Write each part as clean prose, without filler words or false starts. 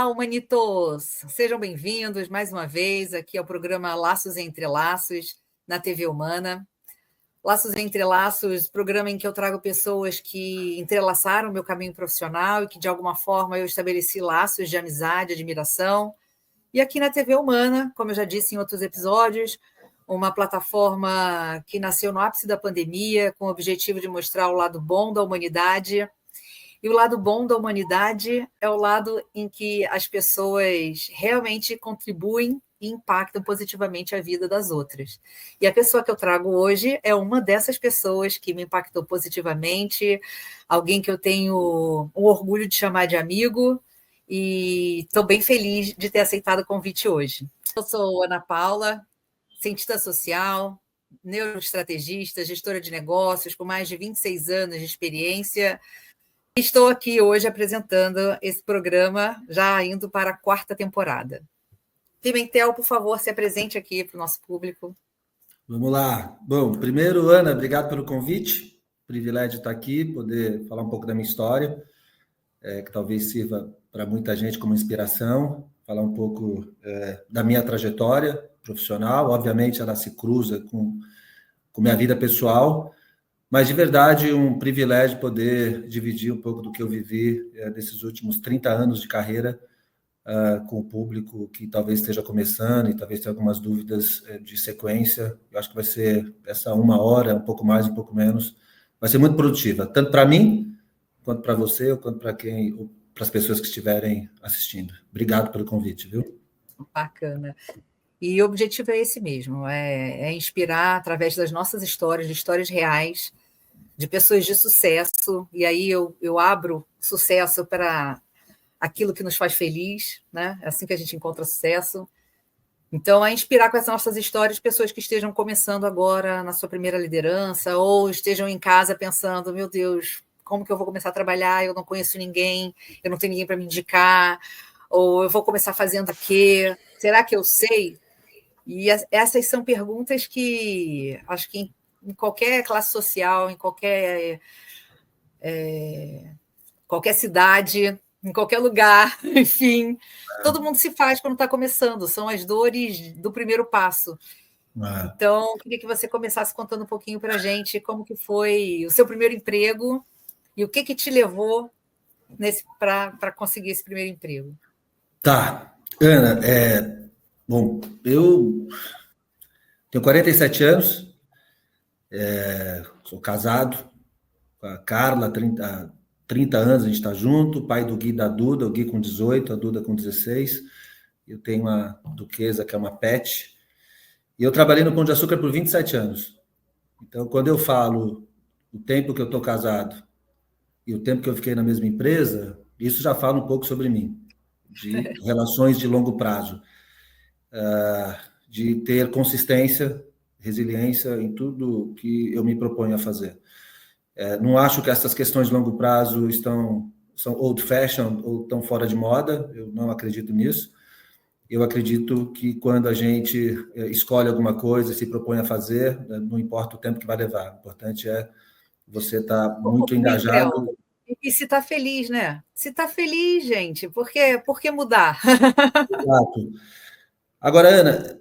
Humanitos! Sejam bem-vindos mais uma vez aqui ao programa Laços Entre Laços, na TV Humana. Laços Entre Laços, programa em que eu trago pessoas que entrelaçaram o meu caminho profissional e que, de alguma forma, eu estabeleci laços de amizade, admiração. E aqui na TV Humana, como eu já disse em outros episódios, uma plataforma que nasceu no ápice da pandemia, com o objetivo de mostrar o lado bom da humanidade. E o lado bom da humanidade é o lado em que as pessoas realmente contribuem e impactam positivamente a vida das outras. E a pessoa que eu trago hoje é uma dessas pessoas que me impactou positivamente, alguém que eu tenho um orgulho de chamar de amigo, e estou bem feliz de ter aceitado o convite hoje. Eu sou Ana Paula, cientista social, neuroestrategista, gestora de negócios, com mais de 26 anos de experiência. Estou aqui hoje apresentando esse programa, já indo para a 4ª temporada. Pimentel, por favor, se apresente aqui para o nosso público. Vamos lá. Bom, primeiro, Ana, obrigado pelo convite. Privilégio estar aqui, poder falar um pouco da minha história, que talvez sirva para muita gente como inspiração, falar um pouco da minha trajetória profissional. Obviamente, ela se cruza com minha vida pessoal, mas, de verdade, um privilégio poder dividir um pouco do que eu vivi nesses últimos 30 anos de carreira com o público que talvez esteja começando e talvez tenha algumas dúvidas de sequência. Eu acho que vai ser essa 1 hora, um pouco mais, um pouco menos, vai ser muito produtiva, tanto para mim, quanto para você, quanto para as pessoas que estiverem assistindo. Obrigado pelo convite, viu? Bacana. E o objetivo é esse mesmo, é inspirar através das nossas histórias, de histórias reais, de pessoas de sucesso, e aí eu abro sucesso para aquilo que nos faz feliz, né? É assim que a gente encontra sucesso. Então, é inspirar com essas nossas histórias pessoas que estejam começando agora na sua primeira liderança, ou estejam em casa pensando, meu Deus, como que eu vou começar a trabalhar? Eu não conheço ninguém, eu não tenho ninguém para me indicar, ou eu vou começar fazendo o quê? Será que eu sei? E essas são perguntas que acho que em qualquer classe social, em qualquer cidade, em qualquer lugar, enfim, todo mundo se faz quando está começando, são as dores do primeiro passo. Então, queria que você começasse contando um pouquinho para a gente como que foi o seu primeiro emprego e o que te levou para conseguir esse primeiro emprego. Tá. Ana, bom, eu tenho 47 anos, sou casado com a Carla, 30 anos a gente está junto, pai do Gui e da Duda, o Gui com 18, a Duda com 16. Eu tenho uma duquesa que é uma pet. E eu trabalhei no Pão de Açúcar por 27 anos. Então, quando eu falo o tempo que eu estou casado e o tempo que eu fiquei na mesma empresa, isso já fala um pouco sobre mim, de relações de longo prazo, de ter consistência, resiliência em tudo que eu me proponho a fazer. Não acho que essas questões de longo prazo são old-fashioned ou estão fora de moda, eu não acredito nisso. Eu acredito que quando a gente escolhe alguma coisa e se propõe a fazer, não importa o tempo que vai levar, o importante é você estar muito engajado. E se está feliz, né? Se está feliz, gente, por que mudar? Exato. Agora, Ana,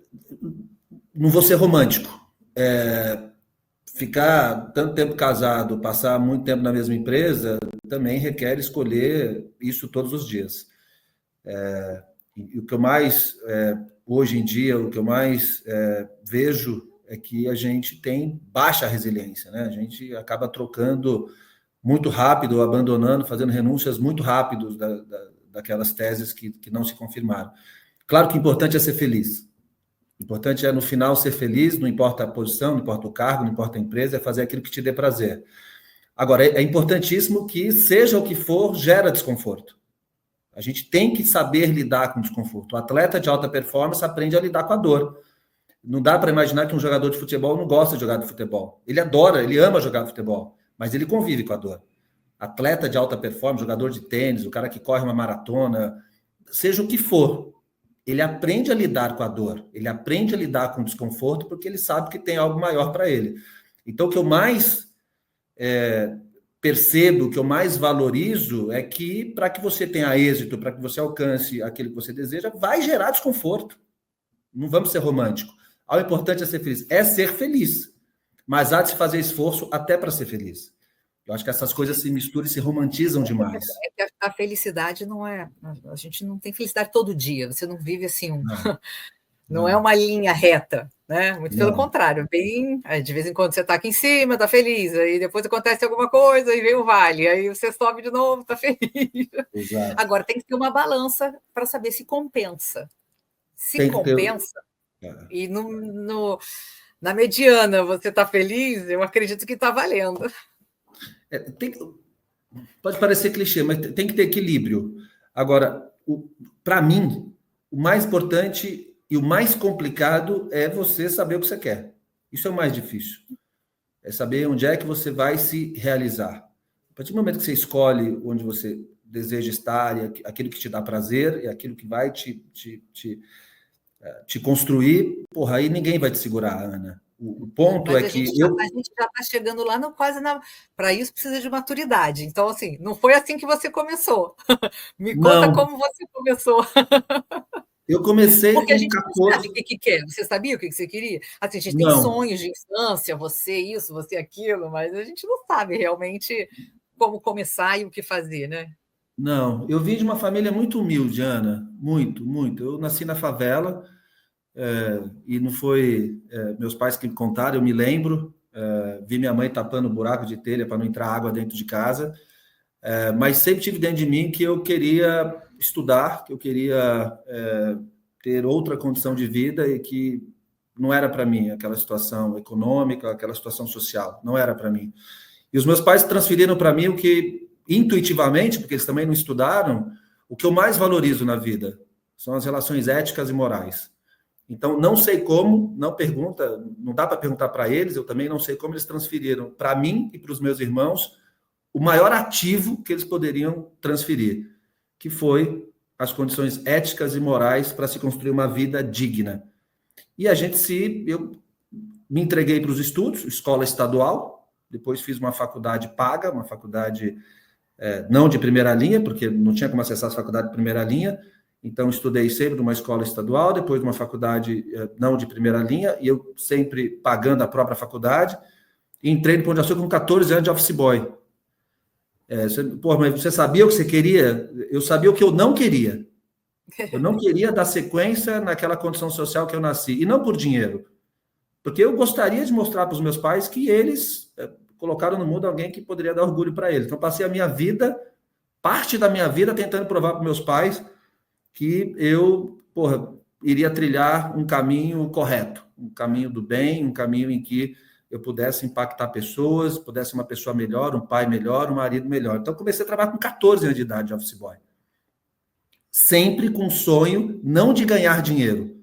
não vou ser romântico. Ficar tanto tempo casado, passar muito tempo na mesma empresa, também requer escolher isso todos os dias. E o que eu mais, hoje em dia, o que eu mais vejo é que a gente tem baixa resiliência, né? A gente acaba trocando muito rápido, abandonando, fazendo renúncias muito rápidos daquelas teses que não se confirmaram. Claro que o importante é ser feliz. O importante é, no final, ser feliz, não importa a posição, não importa o cargo, não importa a empresa, é fazer aquilo que te dê prazer. Agora, é importantíssimo que, seja o que for, gera desconforto. A gente tem que saber lidar com o desconforto. O atleta de alta performance aprende a lidar com a dor. Não dá para imaginar que um jogador de futebol não gosta de jogar de futebol. Ele adora, ele ama jogar futebol, mas ele convive com a dor. Atleta de alta performance, jogador de tênis, o cara que corre uma maratona, seja o que for, ele aprende a lidar com a dor, ele aprende a lidar com o desconforto porque ele sabe que tem algo maior para ele. Então, o que eu mais percebo, que eu mais valorizo, é que para que você tenha êxito, para que você alcance aquilo que você deseja, vai gerar desconforto. Não vamos ser românticos. O importante é ser feliz. É ser feliz. Mas há de se fazer esforço até para ser feliz. Eu acho que essas coisas se misturam e se romantizam demais. É que a felicidade não é... A gente não tem felicidade todo dia. Você não vive assim... Não é uma linha reta, né? Muito pelo contrário, bem, de vez em quando você está aqui em cima, está feliz, aí depois acontece alguma coisa e vem o vale, aí você sobe de novo, está feliz. Exato. Agora tem que ter uma balança para saber se compensa. Se Tem que ter... compensa, e na mediana você está feliz, eu acredito que está valendo. Pode parecer clichê, mas tem que ter equilíbrio. Agora, para mim, o mais importante e o mais complicado é você saber o que você quer. Isso é o mais difícil. É saber onde é que você vai se realizar. A partir do momento que você escolhe onde você deseja estar, e aquilo que te dá prazer, e aquilo que vai te construir, porra, aí ninguém vai te segurar, Ana. O ponto Mas é a que gente já está chegando lá quase na... Para isso precisa de maturidade. Então, assim, não foi assim que você começou. Me conta como você começou. Eu comecei Porque a com gente 14... não sabe o que quer. Você sabia o que você queria? Assim, a gente tem sonhos de infância, você isso, você aquilo, mas a gente não sabe realmente como começar e o que fazer, né? Não, eu vim de uma família muito humilde, Ana, muito, muito. Eu nasci na favela, e não foi meus pais que me contaram, eu me lembro, vi minha mãe tapando buraco de telha para não entrar água dentro de casa, mas sempre tive dentro de mim que eu queria estudar, que eu queria ter outra condição de vida e que não era para mim aquela situação econômica, aquela situação social, não era para mim. E os meus pais transferiram para mim o que, intuitivamente, porque eles também não estudaram, o que eu mais valorizo na vida são as relações éticas e morais. Então, não sei como, não pergunta, não dá para perguntar para eles, eu também não sei como eles transferiram para mim e para os meus irmãos o maior ativo que eles poderiam transferir, que foi as condições éticas e morais para se construir uma vida digna. E eu me entreguei para os estudos, escola estadual, depois fiz uma faculdade paga, uma faculdade não de primeira linha, porque não tinha como acessar a faculdade de primeira linha, então estudei sempre numa escola estadual, depois numa faculdade não de primeira linha, e eu sempre pagando a própria faculdade, e entrei no Pão de Açúcar com 14 anos de office boy. Mas você sabia o que você queria? Eu sabia o que eu não queria. Eu não queria dar sequência naquela condição social que eu nasci, e não por dinheiro, porque eu gostaria de mostrar para os meus pais que eles colocaram no mundo alguém que poderia dar orgulho para eles. Então, passei a minha vida, parte da minha vida, tentando provar para meus pais que eu, iria trilhar um caminho correto, um caminho do bem, um caminho em que eu pudesse impactar pessoas, pudesse ser uma pessoa melhor, um pai melhor, um marido melhor. Então, comecei a trabalhar com 14 anos de idade de office boy. Sempre com sonho, não de ganhar dinheiro,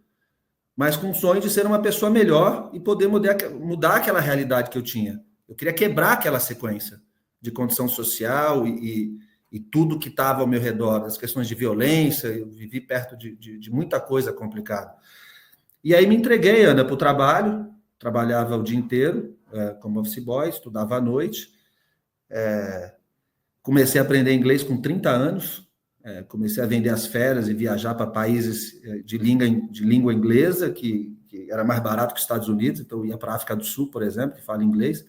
mas com o sonho de ser uma pessoa melhor e poder mudar aquela realidade que eu tinha. Eu queria quebrar aquela sequência de condição social e tudo que estava ao meu redor, as questões de violência, eu vivi perto de muita coisa complicada. E aí me entreguei, Ana, para o trabalho, trabalhava o dia inteiro como office boy, estudava à noite, comecei a aprender inglês com 30 anos, comecei a vender as férias e viajar para países de língua inglesa, que era mais barato que os Estados Unidos, então eu ia para a África do Sul, por exemplo, que fala inglês,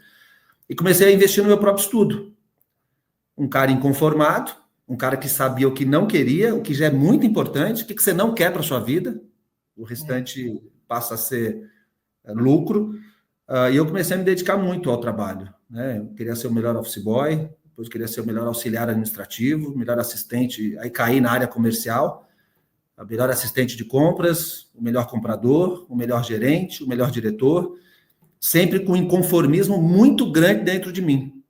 e comecei a investir no meu próprio estudo. Um cara inconformado, um cara que sabia o que não queria, o que já é muito importante, o que você não quer para a sua vida, o restante passa a ser lucro, e eu comecei a me dedicar muito ao trabalho, né? Eu queria ser o melhor office boy, depois queria ser o melhor auxiliar administrativo, o melhor assistente, aí caí na área comercial, o melhor assistente de compras, o melhor comprador, o melhor gerente, o melhor diretor, sempre com um inconformismo muito grande dentro de mim,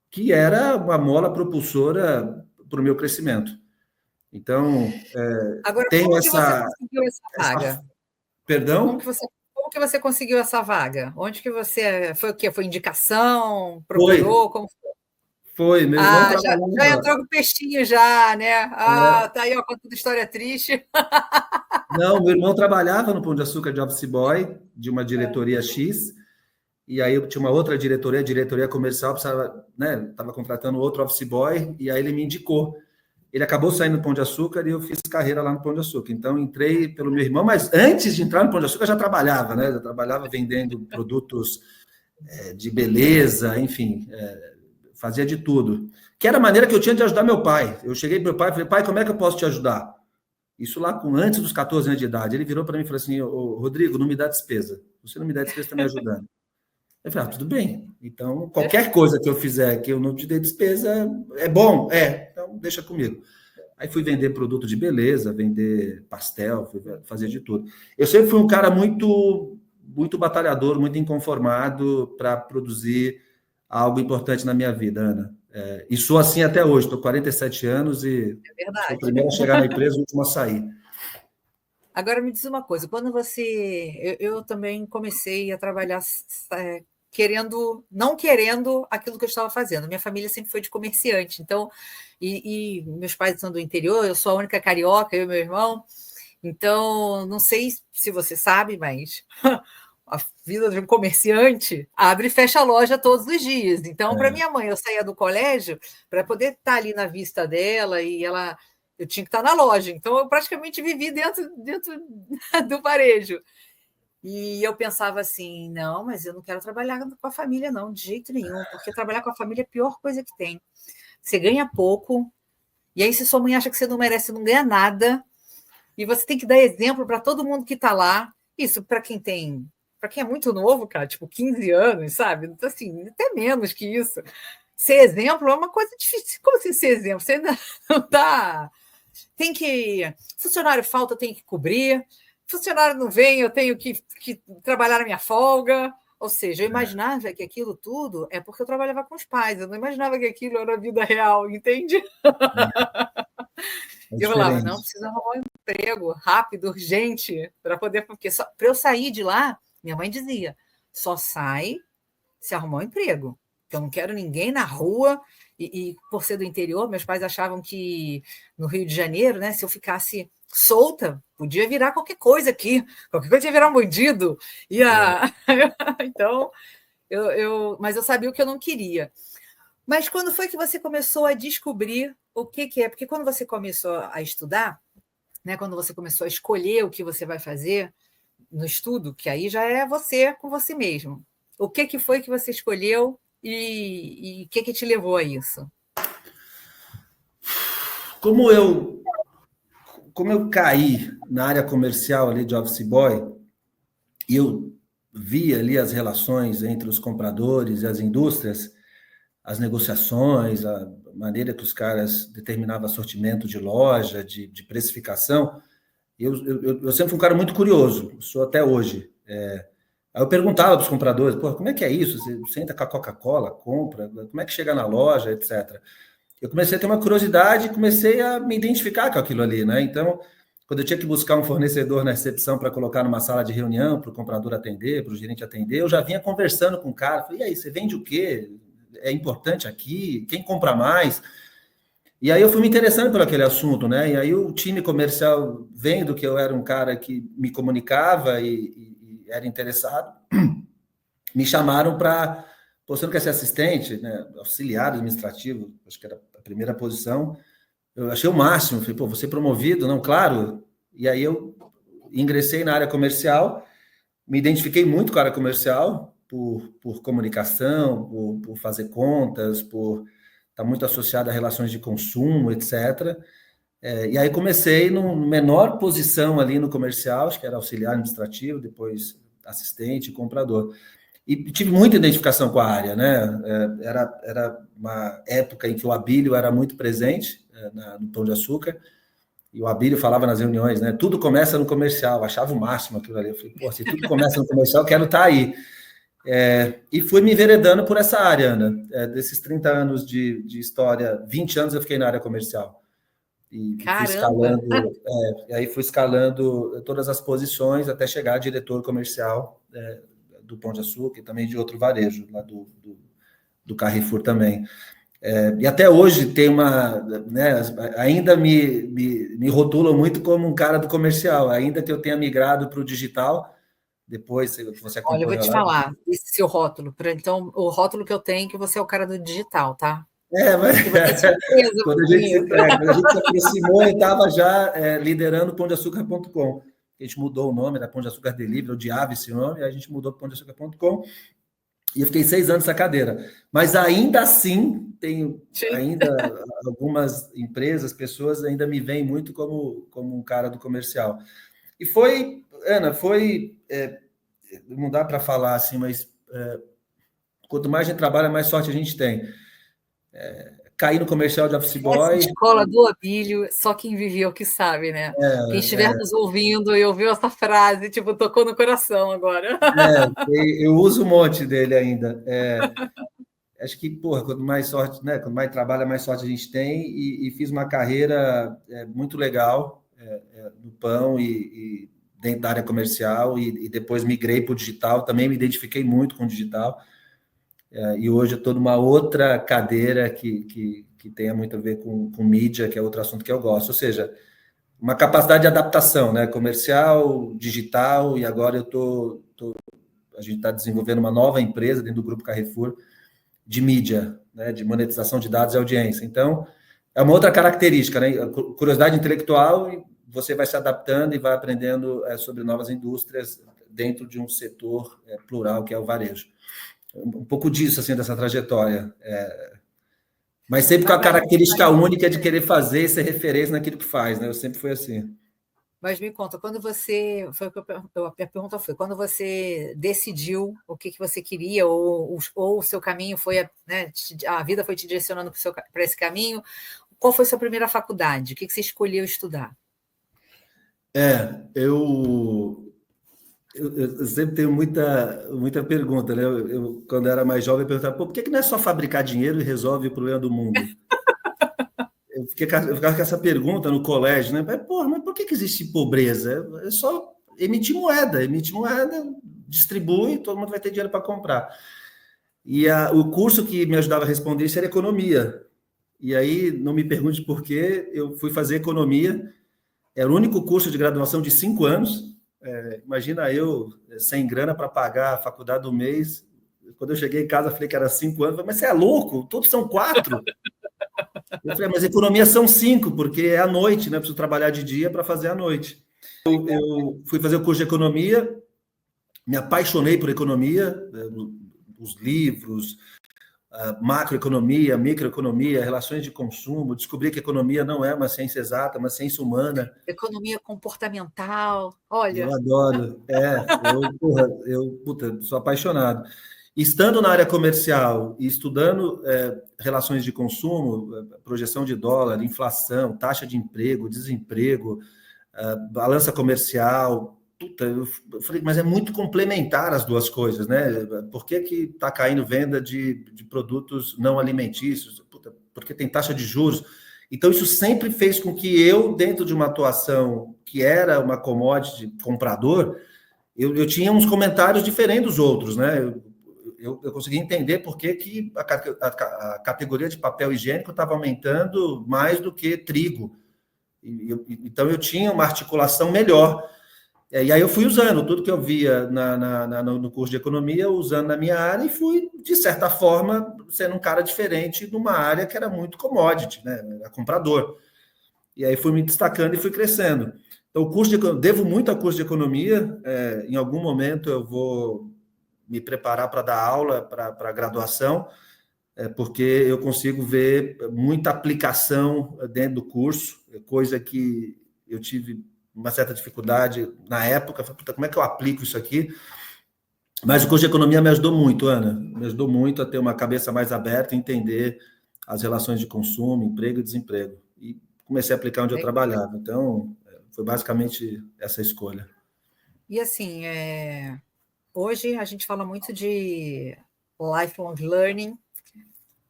que era uma mola propulsora para o meu crescimento. Então, agora, tenho como que você conseguiu essa vaga? Perdão? Como que você conseguiu essa vaga? Onde que você... Foi o quê? Foi indicação? Procurou? Como foi, meu irmão trabalhava... já entrou com o peixinho já, né? Tá aí, ó, contando história triste. Não, meu irmão trabalhava no Pão de Açúcar de office boy, de uma diretoria X, e aí eu tinha uma outra diretoria comercial, precisava, né, estava contratando outro office boy, e aí ele me indicou. Ele acabou saindo do Pão de Açúcar e eu fiz carreira lá no Pão de Açúcar. Então, entrei pelo meu irmão, mas antes de entrar no Pão de Açúcar, eu já trabalhava, né? Eu trabalhava vendendo produtos de beleza, enfim, fazia de tudo. Que era a maneira que eu tinha de ajudar meu pai. Eu cheguei para meu pai e falei, pai, como é que eu posso te ajudar? Isso lá antes dos 14 anos de idade. Ele virou para mim e falou assim, ô, Rodrigo, não me dá despesa. Você não me dá despesa, está me ajudando. Eu falei, tudo bem. Então, qualquer coisa que eu fizer que eu não te dê despesa, é bom? Então deixa comigo. Aí fui vender produto de beleza, vender pastel, fazer de tudo. Eu sempre fui um cara muito, muito batalhador, muito inconformado para produzir algo importante na minha vida, Ana. E sou assim até hoje, estou com 47 anos e sou o primeiro a chegar na empresa e o último a sair. Agora me diz uma coisa, quando você... Eu também comecei a trabalhar não querendo aquilo que eu estava fazendo. Minha família sempre foi de comerciante, então, e meus pais são do interior, eu sou a única carioca, eu e meu irmão, então, não sei se você sabe, mas a vida de um comerciante abre e fecha a loja todos os dias. Então, para minha mãe, eu saía do colégio para poder estar ali na vista dela e eu tinha que estar na loja. Então, eu praticamente vivi dentro do varejo. E eu pensava assim, não, mas eu não quero trabalhar com a família, não, de jeito nenhum, porque trabalhar com a família é a pior coisa que tem. Você ganha pouco, e aí se sua mãe acha que você não merece, não ganha nada, e você tem que dar exemplo para todo mundo que está lá. Isso para quem é muito novo, cara, tipo 15 anos, sabe? Então, assim, até menos que isso. Ser exemplo é uma coisa difícil. Como assim ser exemplo? Você ainda não está... Tem que... Funcionário falta, eu tenho que cobrir. Funcionário não vem, eu tenho que trabalhar na minha folga. Ou seja, eu imaginava que aquilo tudo é porque eu trabalhava com os pais. Eu não imaginava que aquilo era a vida real, entende? Eu falava, não, preciso arrumar um emprego rápido, urgente, para poder... Porque para eu sair de lá, minha mãe dizia, só sai se arrumar um emprego. Eu não quero ninguém na rua. E por ser do interior, meus pais achavam que no Rio de Janeiro, né, se eu ficasse solta, podia virar qualquer coisa aqui. Qualquer coisa ia virar um bandido. Então, mas eu sabia o que eu não queria. Mas quando foi que você começou a descobrir o que é? Porque quando você começou a estudar, né, quando você começou a escolher o que você vai fazer no estudo, que aí já é você com você mesmo. O que foi que você escolheu e o que te levou a isso? Como eu caí na área comercial ali de office boy, e eu vi ali as relações entre os compradores e as indústrias, as negociações, a maneira que os caras determinavam sortimento de loja, de precificação, eu sempre fui um cara muito curioso, sou até hoje. Aí eu perguntava para os compradores, como é que é isso? Você senta com a Coca-Cola, compra, como é que chega na loja, etc. Eu comecei a ter uma curiosidade e comecei a me identificar com aquilo ali, né? Então, quando eu tinha que buscar um fornecedor na recepção para colocar numa sala de reunião, para o comprador atender, para o gerente atender, eu já vinha conversando com o cara, falei, e aí, você vende o quê? É importante aqui? Quem compra mais? E aí eu fui me interessando por aquele assunto, né? E aí o time comercial, vendo que eu era um cara que me comunicava e era interessado, me chamaram para... Você não quer ser assistente, né? Auxiliar administrativo, acho que era a primeira posição. Eu achei o máximo, falei, vou ser promovido, não, claro. E aí eu ingressei na área comercial, me identifiquei muito com a área comercial, por comunicação, por fazer contas, por estar muito associado a relações de consumo, etc. E aí comecei no menor posição ali no comercial, acho que era auxiliar administrativo, depois assistente, comprador. E tive muita identificação com a área, né? Era uma época em que o Abílio era muito presente no Pão de Açúcar, e o Abílio falava nas reuniões, né? Tudo começa no comercial, achava o máximo aquilo ali. Eu falei, se tudo começa no comercial, eu quero estar aí. E fui me enveredando por essa área, Ana. Desses 30 anos de história, 20 anos eu fiquei na área comercial. E fui escalando, e aí fui escalando todas as posições até chegar a diretor comercial do Pão de Açúcar e também de outro varejo, lá do Carrefour também. E até hoje tem uma... Né, ainda me rotulam muito como um cara do comercial, ainda que eu tenha migrado para o digital, depois você Olha, eu vou acompanhou te lá. falar, esse seu rótulo. Então, o rótulo que eu tenho é que você é o cara do digital, tá? Mas Porque você tinha surpresa com isso. quando a gente se aproximou, eu estava já liderando o pãodeaçucar.com. A gente mudou o nome, era Pão de Açúcar Delivery, eu odiava esse nome, a gente mudou para pãodeaçucar.com. E eu fiquei 6 anos nessa cadeira. Mas ainda assim, tenho ainda algumas empresas, pessoas ainda me veem muito como um cara do comercial. E foi, Ana, não dá para falar assim, mas quanto mais a gente trabalha, mais sorte a gente tem. Cair no comercial de Office Essa Boy. escola do Abílio, só quem viveu que sabe, né? Quem estiver nos ouvindo e ouviu essa frase, tipo, tocou no coração agora. Eu uso um monte dele ainda. Acho que, porra, quanto mais sorte, né? Quanto mais trabalha, mais sorte a gente tem. E fiz uma carreira muito legal no pão e dentro da área comercial. E depois migrei para o digital. Também me identifiquei muito com o digital. E hoje eu estou numa outra cadeira que tenha muito a ver com mídia, que é outro assunto que eu gosto. Ou seja, uma capacidade de adaptação, né? Comercial, digital. E agora a gente está desenvolvendo uma nova empresa dentro do Grupo Carrefour de mídia, né, de monetização de dados e audiência. Então, é uma outra característica, né? Curiosidade intelectual, e você vai se adaptando e vai aprendendo sobre novas indústrias dentro de um setor plural, que é o varejo. Um pouco disso, assim, dessa trajetória. Mas sempre com a característica única de querer fazer e ser referência naquilo que faz, né? Eu sempre fui assim. Mas me conta, quando você. A pergunta foi: quando você decidiu o que você queria, ou o seu caminho foi. Né, a vida foi te direcionando para esse caminho, qual foi a sua primeira faculdade? O que você escolheu estudar? Eu sempre tenho muita pergunta, né? Quando era mais jovem, eu perguntava, por que não é só fabricar dinheiro e resolve o problema do mundo? Eu ficava com essa pergunta no colégio, né? Mas por que existe pobreza? É só emitir moeda, distribui, todo mundo vai ter dinheiro para comprar. E o curso que me ajudava a responder isso era economia. E aí, não me pergunte por quê, eu fui fazer economia. Era o único curso de graduação de 5 anos. Imagina eu, sem grana para pagar a faculdade do mês. Quando eu cheguei em casa, falei que era 5 anos. Mas você é louco? Todos são 4. Eu falei, mas economia são 5, porque é à noite, né? Preciso trabalhar de dia para fazer à noite. Eu fui fazer o curso de economia, me apaixonei por economia, os livros, macroeconomia, microeconomia, relações de consumo. Descobri que economia não é uma ciência exata, uma ciência humana. Economia comportamental, olha. Eu adoro. Eu sou apaixonado. Estando na área comercial e estudando relações de consumo, projeção de dólar, inflação, taxa de emprego, desemprego, balança comercial, eu falei, mas é muito complementar as duas coisas, né? Por que está caindo venda de produtos não alimentícios? Porque tem taxa de juros. Então, isso sempre fez com que eu, dentro de uma atuação que era uma commodity comprador, eu tinha uns comentários diferentes dos outros, né? Eu consegui entender por que a categoria de papel higiênico estava aumentando mais do que trigo. Então, eu tinha uma articulação melhor. E aí eu fui usando tudo que eu via no curso de economia, usando na minha área, e fui, de certa forma, sendo um cara diferente numa área que era muito commodity, né? Era comprador. E aí fui me destacando e fui crescendo. Então, devo muito ao curso de economia. Em algum momento eu vou me preparar para dar aula para a graduação, porque eu consigo ver muita aplicação dentro do curso, coisa que eu tive uma certa dificuldade na época. Falei, como é que eu aplico isso aqui? Mas o curso de economia me ajudou muito, Ana. Me ajudou muito a ter uma cabeça mais aberta e entender as relações de consumo, emprego e desemprego. E comecei a aplicar onde eu trabalhava. Então, foi basicamente essa escolha. E assim, hoje a gente fala muito de lifelong learning,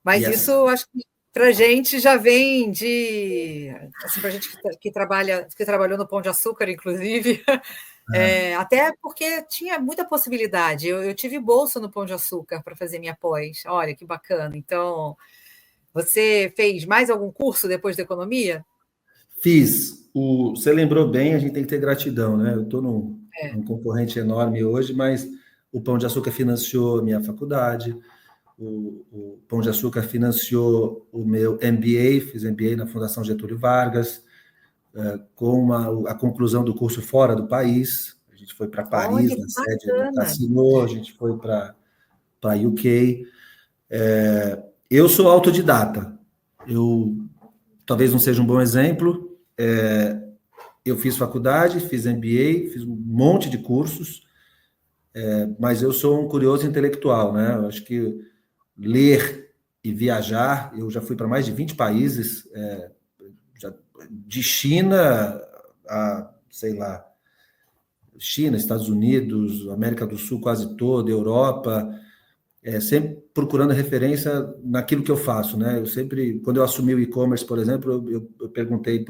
mas isso eu acho que para a gente já vem de. Assim, para a gente que trabalhou no Pão de Açúcar, inclusive, até porque tinha muita possibilidade. Eu tive bolsa no Pão de Açúcar para fazer minha pós. Olha que bacana. Então, você fez mais algum curso depois da economia? Fiz. Você lembrou bem, a gente tem que ter gratidão, né? Eu estou um concorrente enorme hoje, mas o Pão de Açúcar financiou minha faculdade, o Pão de Açúcar financiou o meu MBA, fiz MBA na Fundação Getúlio Vargas, com a conclusão do curso fora do país. A gente foi para Paris, Olha, na que sede do bacana. Tassilo, a gente foi para UK. Eu sou autodidata. Eu talvez não seja um bom exemplo. Eu fiz faculdade, fiz MBA, fiz um monte de cursos, mas eu sou um curioso intelectual, né? Eu acho que ler e viajar, eu já fui para mais de 20 países, de China a, sei lá, China, Estados Unidos, América do Sul quase toda, Europa, sempre procurando referência naquilo que eu faço, né? Eu sempre, quando eu assumi o e-commerce, por exemplo, eu perguntei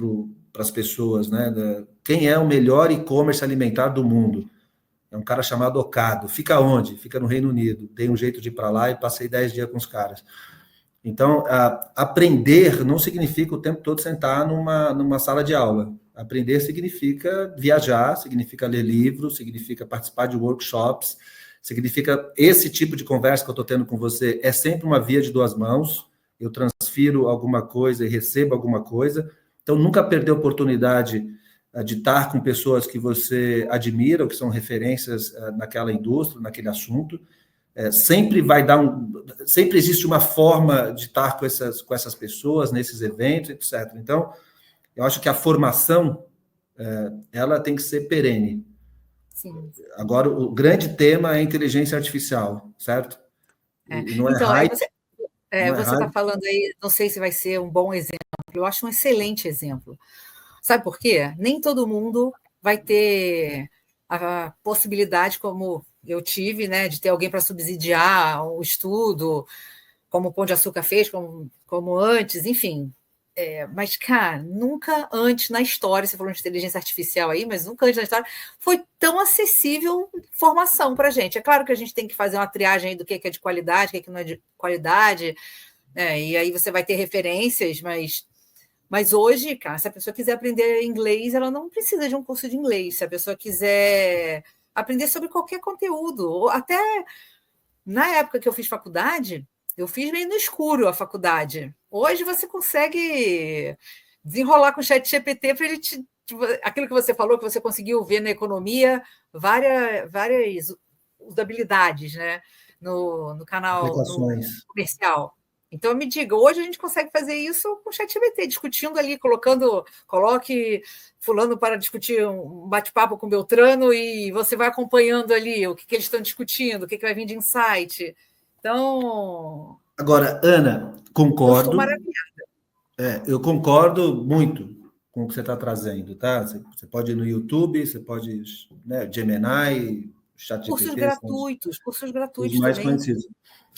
para as pessoas, né, quem é o melhor e-commerce alimentar do mundo? É um cara chamado Ocado. Fica onde? Fica no Reino Unido. Dei um jeito de ir para lá e passei 10 dias com os caras. Então, aprender não significa o tempo todo sentar numa sala de aula. Aprender significa viajar, significa ler livros, significa participar de workshops, significa esse tipo de conversa que eu estou tendo com você é sempre uma via de duas mãos. Eu transfiro alguma coisa e recebo alguma coisa. Então, nunca perder a oportunidade de estar com pessoas que você admira ou que são referências naquela indústria, naquele assunto. Sempre sempre existe uma forma de estar com essas pessoas, nesses eventos, etc. Então, eu acho que a formação, ela tem que ser perene. Sim. Agora, o grande tema é a inteligência artificial, certo? E não é Então, hype. você está falando aí, não sei se vai ser um bom exemplo, eu acho um excelente exemplo. Sabe por quê? Nem todo mundo vai ter a possibilidade, como eu tive, né, de ter alguém para subsidiar o estudo, como o Pão de Açúcar fez, como antes, enfim. Mas, cara, nunca antes na história, você falou de inteligência artificial aí, mas nunca antes na história foi tão acessível informação para a gente. É claro que a gente tem que fazer uma triagem aí do que é de qualidade, o que não é de qualidade, né? E aí você vai ter referências, mas hoje, cara, se a pessoa quiser aprender inglês, ela não precisa de um curso de inglês. Se a pessoa quiser aprender sobre qualquer conteúdo, ou até na época que eu fiz faculdade, eu fiz meio no escuro a faculdade. Hoje você consegue desenrolar com o chat GPT para ele aquilo que você falou, que você conseguiu ver na economia, várias usabilidades, né? No canal no comercial. Então, me diga, hoje a gente consegue fazer isso com o ChatGPT, discutindo ali, coloque fulano para discutir um bate-papo com Beltrano e você vai acompanhando ali o que eles estão discutindo, o que vai vir de insight. Então... Agora, Ana, concordo. Eu estou maravilhada. Eu concordo muito com o que você está trazendo, tá? Você pode ir no YouTube, você pode, né, Gemini, ChatGPT. Cursos gratuitos os mais também. Conhecidos.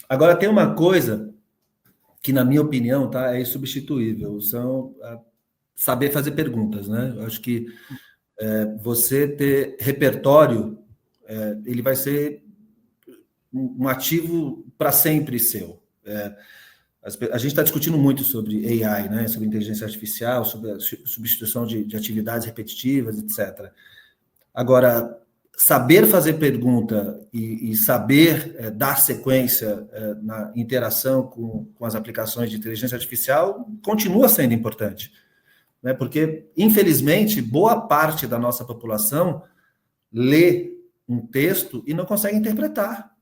Agora, tem uma coisa que, na minha opinião, tá, é insubstituível, são saber fazer perguntas, né? Eu acho que você ter repertório, ele vai ser um ativo para sempre seu. A gente está discutindo muito sobre AI, né? Sobre inteligência artificial, sobre a substituição de atividades repetitivas, etc. Agora, saber fazer pergunta e saber dar sequência na interação com as aplicações de inteligência artificial continua sendo importante, né? Porque, infelizmente, boa parte da nossa população lê um texto e não consegue interpretar.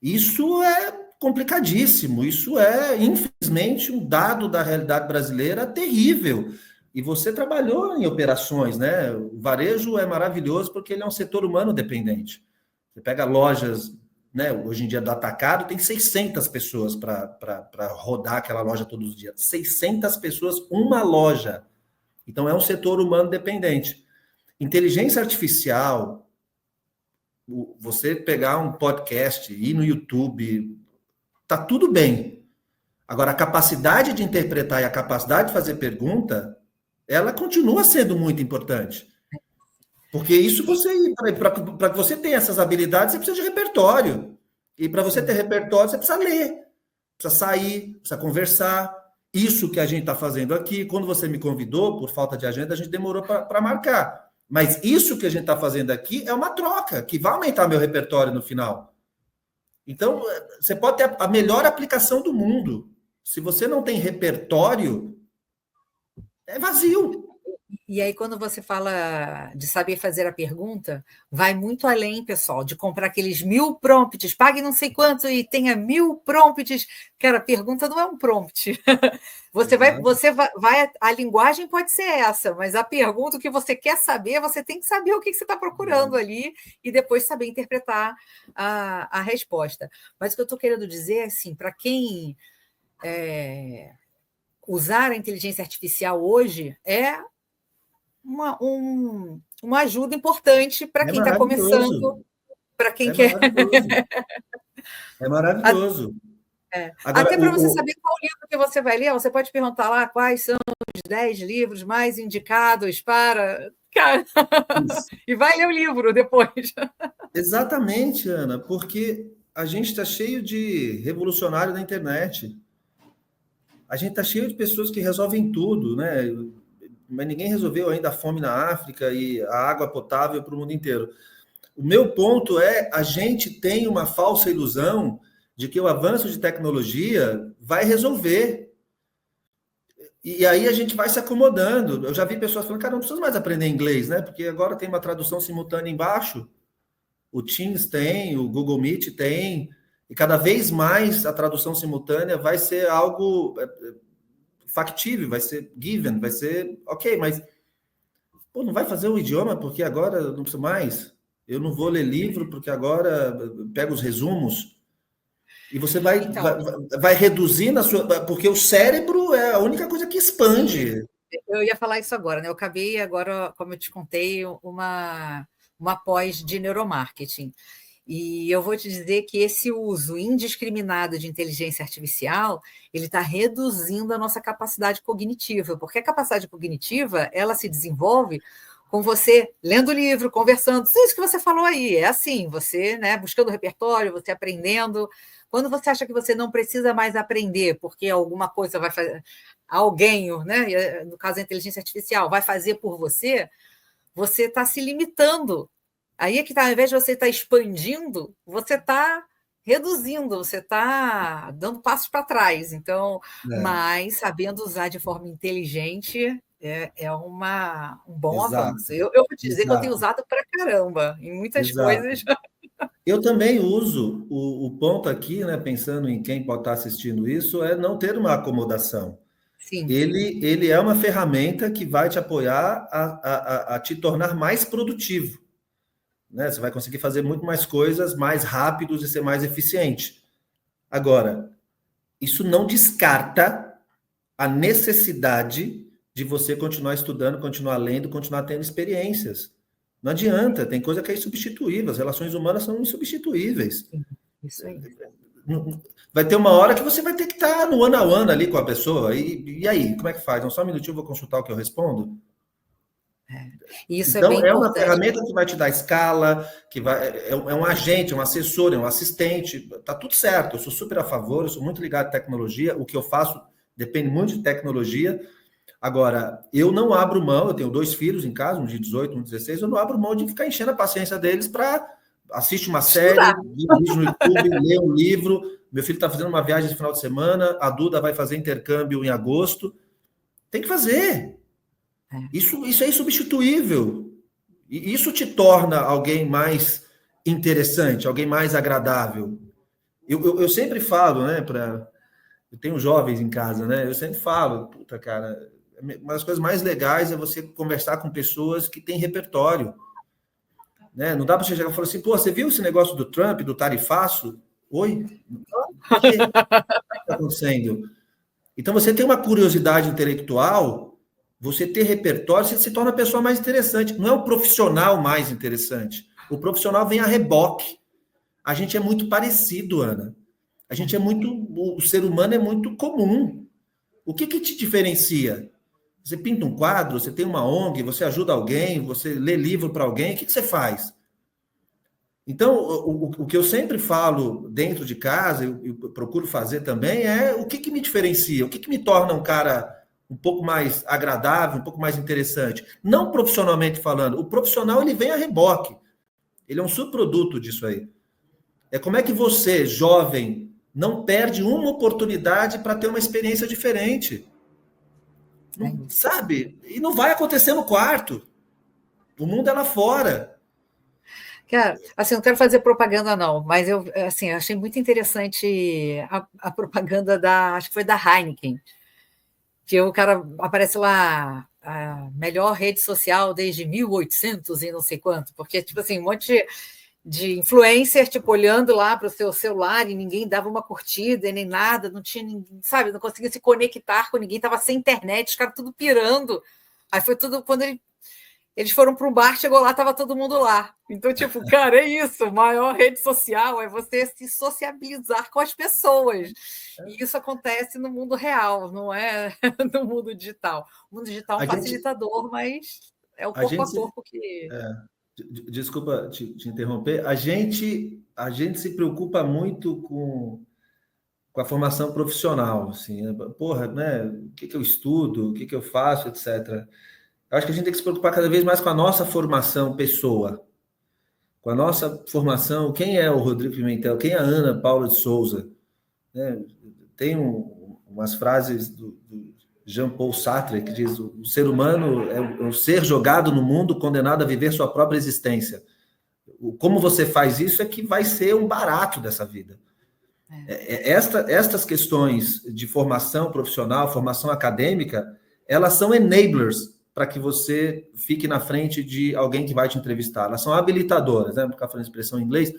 Isso é complicadíssimo, isso é, infelizmente, um dado da realidade brasileira terrível. E você trabalhou em operações, né? O varejo é maravilhoso porque ele é um setor humano dependente. Você pega lojas, né? Hoje em dia do atacado, tem 600 pessoas para rodar aquela loja todos os dias. 600 pessoas, uma loja. Então, é um setor humano dependente. Inteligência artificial, você pegar um podcast, ir no YouTube, tá tudo bem. Agora, a capacidade de interpretar e a capacidade de fazer pergunta, ela continua sendo muito importante. Porque isso para que você tenha essas habilidades, você precisa de repertório. E para você ter repertório, você precisa ler, precisa sair, precisa conversar. Isso que a gente está fazendo aqui. Quando você me convidou, por falta de agenda, a gente demorou para marcar. Mas isso que a gente está fazendo aqui é uma troca, que vai aumentar meu repertório no final. Então, você pode ter a melhor aplicação do mundo. Se você não tem repertório, é vazio. E aí, quando você fala de saber fazer a pergunta, vai muito além, pessoal, de comprar aqueles 1000 prompts, pague não sei quanto e tenha 1000 prompts. Cara, a pergunta não é um prompt. A linguagem pode ser essa, mas a pergunta, o que você quer saber, você tem que saber o que você está procurando ali e depois saber interpretar a resposta. Mas o que eu estou querendo dizer é assim, para quem usar a inteligência artificial hoje é uma ajuda importante para quem está começando, para quem quer. É maravilhoso. Agora, até para você saber qual livro que você vai ler, você pode perguntar lá quais são os 10 livros mais indicados para. Cara, e vai ler o livro depois. Exatamente, Ana, porque a gente está cheio de revolucionário na internet. A gente está cheio de pessoas que resolvem tudo, né? Mas ninguém resolveu ainda a fome na África e a água potável para o mundo inteiro. O meu ponto é, a gente tem uma falsa ilusão de que o avanço de tecnologia vai resolver. E aí a gente vai se acomodando. Eu já vi pessoas falando, cara, não preciso mais aprender inglês, né? Porque agora tem uma tradução simultânea embaixo. O Teams tem, o Google Meet tem, e cada vez mais a tradução simultânea vai ser algo factível, vai ser given, vai ser ok, mas pô, não vai fazer o idioma porque agora não preciso mais. Eu não vou ler livro porque agora pego os resumos. E você vai reduzir na sua. Porque o cérebro é a única coisa que expande. Eu ia falar isso agora, né? Eu acabei agora, como eu te contei, uma pós de neuromarketing. E eu vou te dizer que esse uso indiscriminado de inteligência artificial, ele está reduzindo a nossa capacidade cognitiva, porque a capacidade cognitiva, ela se desenvolve com você lendo livro, conversando, isso que você falou aí, é assim, você, né, buscando repertório, você aprendendo. Quando você acha que você não precisa mais aprender, porque alguma coisa vai fazer, alguém, né, no caso a inteligência artificial, vai fazer por você, você está se limitando. Aí é que tá, ao invés de você estar expandindo, você está reduzindo, você está dando passos para trás. Então, mas sabendo usar de forma inteligente é um bom avanço. Eu vou te dizer que eu tenho usado para caramba em muitas coisas. Eu também uso. O ponto aqui, né, pensando em quem pode estar assistindo isso, é não ter uma acomodação. Sim. Ele é uma ferramenta que vai te apoiar a te tornar mais produtivo. Né? Você vai conseguir fazer muito mais coisas mais rápidos e ser mais eficiente. Agora, isso não descarta a necessidade de você continuar estudando, continuar lendo, continuar tendo experiências. Não adianta, tem coisa que é insubstituível, as relações humanas são insubstituíveis. Isso aí. Vai ter uma hora que você vai ter que estar no one a one ali com a pessoa. E aí, como é que faz? Não, só um minutinho, eu vou consultar o que eu respondo. Isso então, é bem uma importante. ferramenta que vai te dar escala, que é um agente, é um assessor, é um assistente, tá tudo certo. Eu sou super a favor, eu sou muito ligado à tecnologia. O que eu faço depende muito de tecnologia. Agora, eu não abro mão, eu tenho 2 filhos em casa, um de 18, um de 16, eu não abro mão de ficar enchendo a paciência deles para assistir uma série, ver um vídeo no YouTube, ler um livro. Meu filho está fazendo uma viagem esse final de semana, a Duda vai fazer intercâmbio em agosto. Tem que fazer. Isso é insubstituível. E isso te torna alguém mais interessante, alguém mais agradável. Eu sempre falo, né, eu tenho jovens em casa, né? Eu sempre falo, puta, cara, uma das coisas mais legais é você conversar com pessoas que têm repertório. Né? Não dá para você chegar e falar assim, pô, você viu esse negócio do Trump, do tarifaço? Oi? O que está acontecendo? Então, você tem uma curiosidade intelectual, você ter repertório, você se torna a pessoa mais interessante. Não é o profissional mais interessante. O profissional vem a reboque. A gente é muito parecido, Ana. A gente é muito... O ser humano é muito comum. O que te diferencia? Você pinta um quadro, você tem uma ONG, você ajuda alguém, você lê livro para alguém, o que você faz? Então, o que eu sempre falo dentro de casa, eu procuro fazer também, é o que me diferencia, o que me torna um cara um pouco mais agradável, um pouco mais interessante. Não profissionalmente falando. O profissional, ele vem a reboque. Ele é um subproduto disso aí. É como é que você, jovem, não perde uma oportunidade para ter uma experiência diferente. Não, sabe? E não vai acontecer no quarto. O mundo é lá fora. Cara, assim, não quero fazer propaganda, não, mas eu assim, achei muito interessante a propaganda acho que foi da Heineken, que o cara aparece lá, a melhor rede social desde 1800 e não sei quanto, porque, tipo assim, um monte de influencer, tipo, olhando lá para o seu celular e ninguém dava uma curtida e nem nada, não tinha ninguém, sabe, não conseguia se conectar com ninguém, estava sem internet, os caras tudo pirando. Aí foi tudo, quando eles foram para um bar, chegou lá, estava todo mundo lá. Então, tipo, cara, é isso, maior rede social é você se sociabilizar com as pessoas. E isso acontece no mundo real, não é no mundo digital. O mundo digital é um facilitador, mas é o corpo a corpo que... Desculpa te interromper. A gente se preocupa muito com a formação profissional, assim, porra, né? O que eu estudo, o que eu faço, etc. Eu acho que a gente tem que se preocupar cada vez mais com a nossa formação pessoa, com a nossa formação. Quem é o Rodrigo Pimentel? Quem é a Ana Paula de Souza? Né? Tem umas frases do Jean-Paul Sartre que diz: o ser humano é um ser jogado no mundo, condenado a viver sua própria existência. Como você faz isso é que vai ser um barato dessa vida. Estas questões de formação profissional, formação acadêmica, elas são enablers para que você fique na frente de alguém que vai te entrevistar. Elas são habilitadoras, né? Por ficar falando expressão em inglês.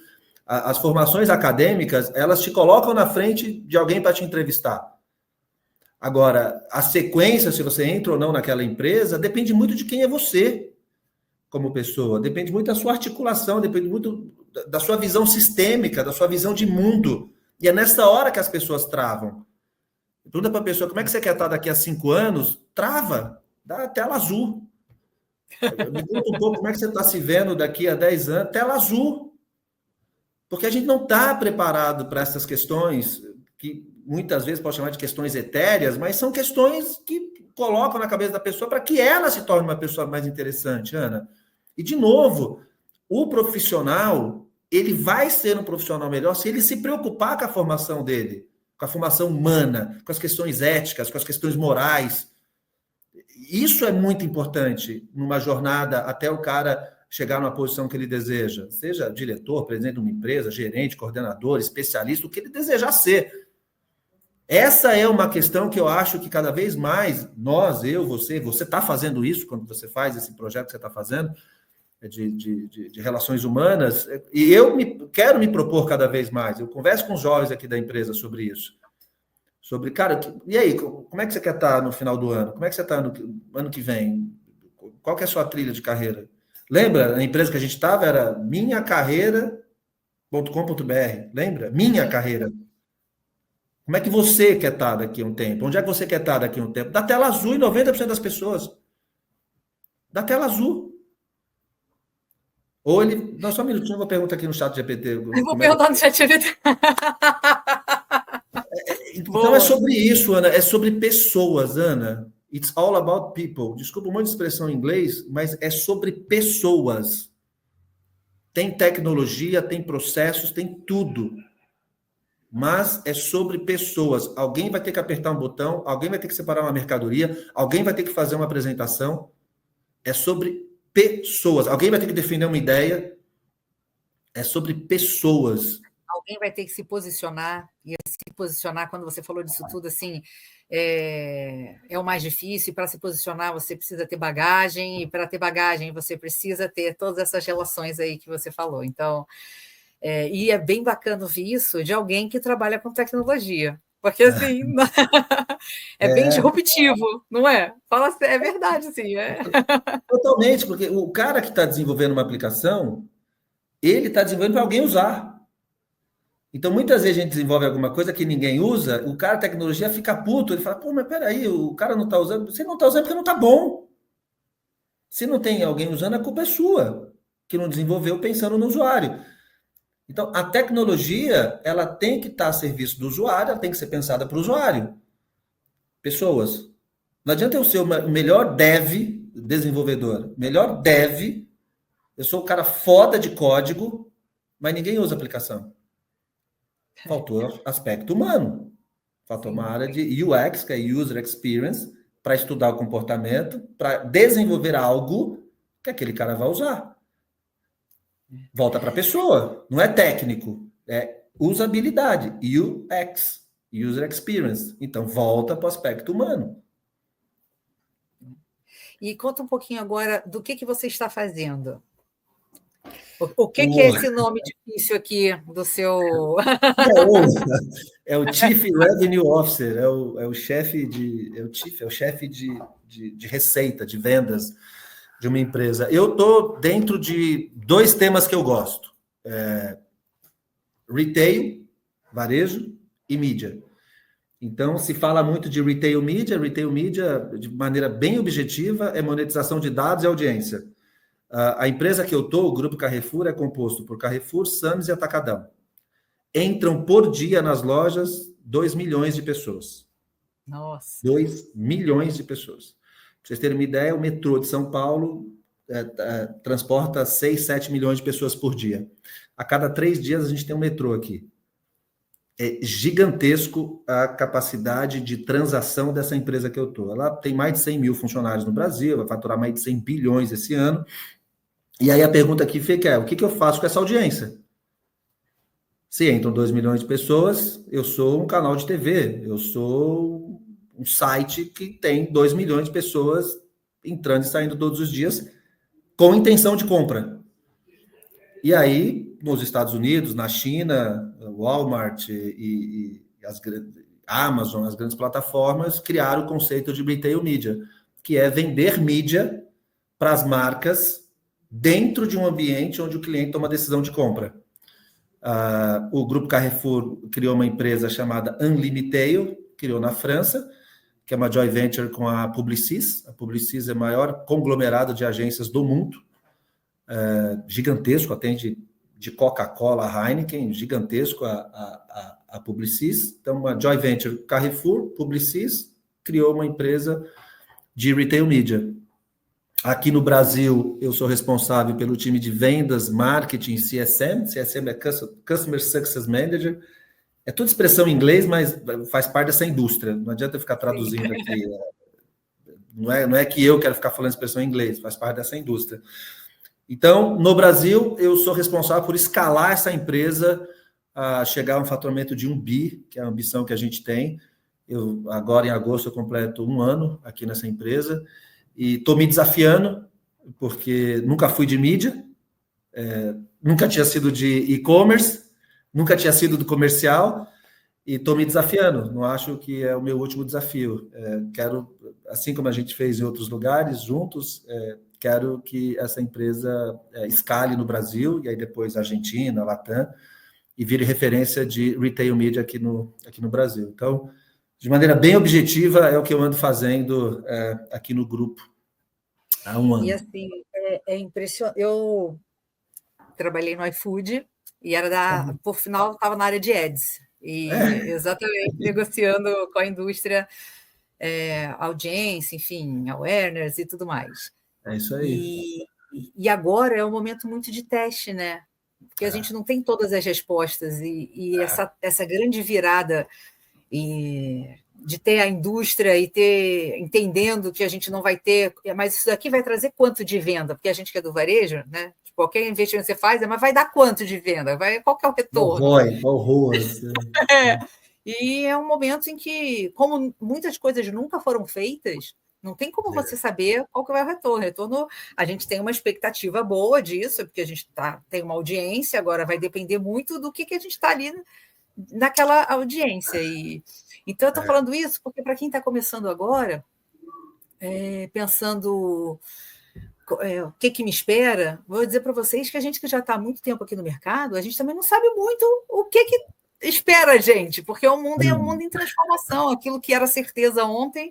As formações acadêmicas, elas te colocam na frente de alguém para te entrevistar. Agora, a sequência, se você entra ou não naquela empresa, depende muito de quem é você como pessoa, depende muito da sua articulação, depende muito da sua visão sistêmica, da sua visão de mundo. E é nessa hora que as pessoas travam. Pergunta para a pessoa, como é que você quer estar daqui a 5 anos? Trava, dá tela azul. Me conta um pouco como é que você está se vendo daqui a 10 anos, tela azul. Porque a gente não está preparado para essas questões, que muitas vezes pode chamar de questões etéreas, mas são questões que colocam na cabeça da pessoa para que ela se torne uma pessoa mais interessante, Ana. E, de novo, o profissional, ele vai ser um profissional melhor se ele se preocupar com a formação dele, com a formação humana, com as questões éticas, com as questões morais. Isso é muito importante numa jornada até o cara chegar numa posição que ele deseja, seja diretor, presidente de uma empresa, gerente, coordenador, especialista, o que ele desejar ser. Essa é uma questão que eu acho que cada vez mais nós, eu, você está fazendo isso quando você faz esse projeto que você está fazendo de relações humanas, e eu quero me propor cada vez mais. Eu converso com os jovens aqui da empresa sobre isso. Sobre, cara, e aí, como é que você quer estar no final do ano? Como é que você está no ano que vem? Qual que é a sua trilha de carreira? Lembra, a empresa que a gente estava era minhacarreira.com.br. Lembra? Minha Carreira. Como é que você quer estar daqui a um tempo? Onde é que você quer estar daqui a um tempo? Da tela azul em 90% das pessoas. Da tela azul. Ou ele... Não, só um minutinho, eu vou perguntar aqui no chat GPT. Eu vou perguntar no chat GPT. Então é sobre isso, Ana. É sobre pessoas, Ana. It's all about people. Desculpa um monte de expressão em inglês, mas é sobre pessoas. Tem tecnologia, tem processos, tem tudo. Mas é sobre pessoas. Alguém vai ter que apertar um botão, alguém vai ter que separar uma mercadoria, alguém vai ter que fazer uma apresentação. É sobre pessoas. Alguém vai ter que defender uma ideia. É sobre pessoas. Alguém vai ter que se posicionar, e se posicionar, quando você falou disso tudo, assim, é o mais difícil, e para se posicionar você precisa ter bagagem, e para ter bagagem você precisa ter todas essas relações aí que você falou. Então, e é bem bacana ouvir isso de alguém que trabalha com tecnologia, porque assim, é bem disruptivo, não é? Fala, é verdade, sim. Totalmente, porque o cara que está desenvolvendo uma aplicação, ele está desenvolvendo para alguém usar. Então, muitas vezes a gente desenvolve alguma coisa que ninguém usa, o cara da tecnologia fica puto, ele fala, pô, mas peraí, o cara não está usando, você não está usando porque não está bom. Se não tem alguém usando, a culpa é sua, que não desenvolveu pensando no usuário. Então, a tecnologia, ela tem que estar a serviço do usuário, ela tem que ser pensada para o usuário. Pessoas. Não adianta eu ser o melhor desenvolvedor, melhor dev, eu sou o cara foda de código, mas ninguém usa aplicação. Faltou aspecto humano. Faltou uma área de UX, que é User Experience, para estudar o comportamento, para desenvolver algo que aquele cara vai usar. Volta para a pessoa, não é técnico, é usabilidade, UX, User Experience. Então, volta para o aspecto humano. E conta um pouquinho agora do que você está fazendo. O que é esse nome difícil aqui do seu... É o Chief Revenue Officer, é o chefe de receita, de vendas de uma empresa. Eu estou dentro de 2 temas que eu gosto. Retail, varejo e mídia. Então, se fala muito de retail media, de maneira bem objetiva, é monetização de dados e audiência. A empresa que eu estou, o Grupo Carrefour, é composto por Carrefour, Sam's e Atacadão. Entram por dia nas lojas 2 milhões de pessoas. Nossa! 2 milhões de pessoas. Para vocês terem uma ideia, o metrô de São Paulo transporta 6, 7 milhões de pessoas por dia. A cada 3 dias a gente tem um metrô aqui. É gigantesco a capacidade de transação dessa empresa que eu estou. Ela tem mais de 100 mil funcionários no Brasil, vai faturar mais de 100 bilhões esse ano. E aí a pergunta aqui fica é, o que eu faço com essa audiência? Se entram 2 milhões de pessoas, eu sou um canal de TV, eu sou um site que tem 2 milhões de pessoas entrando e saindo todos os dias com intenção de compra. E aí, nos Estados Unidos, na China, Walmart e Amazon, as grandes plataformas, criaram o conceito de retail media, que é vender mídia para as marcas dentro de um ambiente onde o cliente toma decisão de compra. O Grupo Carrefour criou uma empresa chamada Unlimitail, criou na França, que é uma joint venture com a Publicis. A Publicis é o maior conglomerado de agências do mundo, gigantesco, atende de Coca-Cola a Heineken, gigantesco a Publicis. Então, uma joint venture Carrefour, Publicis, criou uma empresa de retail media. Aqui no Brasil, eu sou responsável pelo time de vendas, marketing, CSM. CSM é Customer Success Manager. É tudo expressão em inglês, mas faz parte dessa indústria. Não adianta eu ficar traduzindo aqui. Não é que eu quero ficar falando expressão em inglês, faz parte dessa indústria. Então, no Brasil, eu sou responsável por escalar essa empresa a chegar a um faturamento de 1 bi, que é a ambição que a gente tem. Agora, em agosto, eu completo 1 ano aqui nessa empresa. E estou me desafiando, porque nunca fui de mídia, nunca tinha sido de e-commerce, nunca tinha sido do comercial, e estou me desafiando. Não acho que é o meu último desafio. Quero, assim como a gente fez em outros lugares, juntos, quero que essa empresa escale no Brasil, e aí depois Argentina, Latam, e vire referência de retail media aqui no Brasil. Então, de maneira bem objetiva, é o que eu ando fazendo aqui no grupo há 1 ano. E assim, é impressionante. Eu trabalhei no iFood e por final, estava na área de ads. E exatamente negociando com a indústria, audiência, enfim, awareness e tudo mais. É isso aí. E agora é um momento muito de teste, né? Porque a gente não tem todas as respostas. E essa grande virada de ter a indústria entendendo que a gente não vai ter, mas isso daqui vai trazer quanto de venda? Porque a gente que é do varejo, né? Qualquer investimento que você faz, mas vai dar quanto de venda? Qual que é o retorno? Horror. E é um momento em que, como muitas coisas nunca foram feitas, não tem como você saber qual que vai o retorno. Retorno, a gente tem uma expectativa boa disso, porque a gente tem uma audiência, agora vai depender muito do que a gente está ali naquela audiência. Então, eu estou falando isso porque, para quem está começando agora, pensando o que me espera, vou dizer para vocês que a gente que já está há muito tempo aqui no mercado, a gente também não sabe muito o que espera a gente, porque o mundo é um mundo em transformação. Aquilo que era certeza ontem,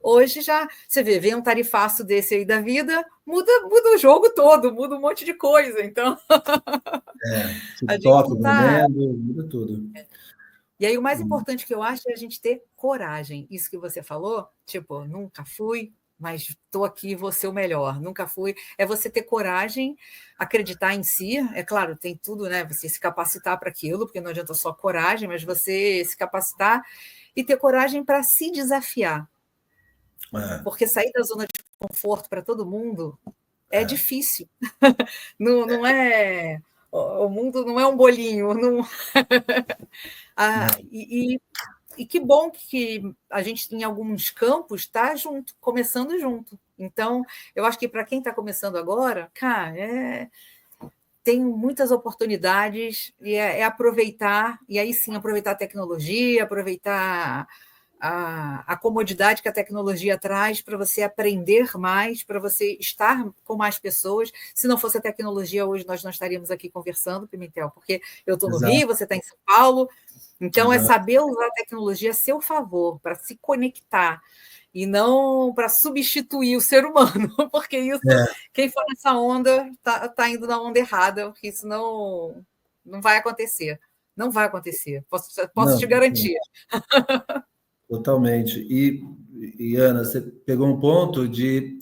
hoje já... Você vem um tarifaço desse aí da vida, muda o jogo todo, muda um monte de coisa. Então, TikTok, muda tudo. E aí o mais importante que eu acho é a gente ter coragem. Isso que você falou, tipo, nunca fui, mas estou aqui, vou ser o melhor. Nunca fui. É você ter coragem, acreditar em si. É claro, tem tudo, né? Você se capacitar para aquilo, porque não adianta só coragem, mas você se capacitar e ter coragem para se desafiar. Porque sair da zona de conforto para todo mundo é difícil. Não é... O mundo não é um bolinho. Não... E que bom que a gente, em alguns campos, está junto, começando junto. Então, eu acho que para quem está começando agora, cara, tem muitas oportunidades e é aproveitar, e aí sim aproveitar a tecnologia, aproveitar a comodidade que a tecnologia traz para você aprender mais, para você estar com mais pessoas. Se não fosse a tecnologia, hoje nós não estaríamos aqui conversando, Pimentel, porque eu estou no Rio, você está em São Paulo. Então, é saber usar a tecnologia a seu favor, para se conectar, e não para substituir o ser humano, porque isso, quem for nessa onda está indo na onda errada, porque isso não vai acontecer. Não vai acontecer, posso te garantir. Totalmente. E, Ana, você pegou um ponto de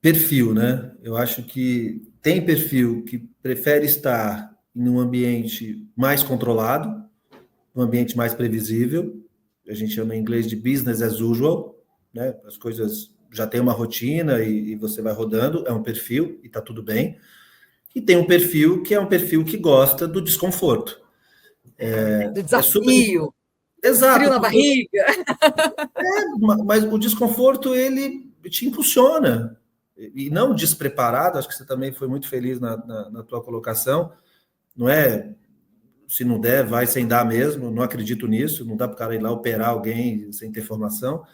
perfil, né? Eu acho que tem perfil que prefere estar em um ambiente mais controlado, um ambiente mais previsível, a gente chama em inglês de business as usual, né? As coisas já têm uma rotina e você vai rodando, é um perfil e está tudo bem. E tem um perfil que é um perfil que gosta do desconforto. Do desafio. Exato. Frio na barriga. Mas o desconforto, ele te impulsiona. E não despreparado, acho que você também foi muito feliz na tua colocação. Não é, se não der, vai sem dar mesmo. Não acredito nisso. Não dá para o cara ir lá operar alguém sem ter formação.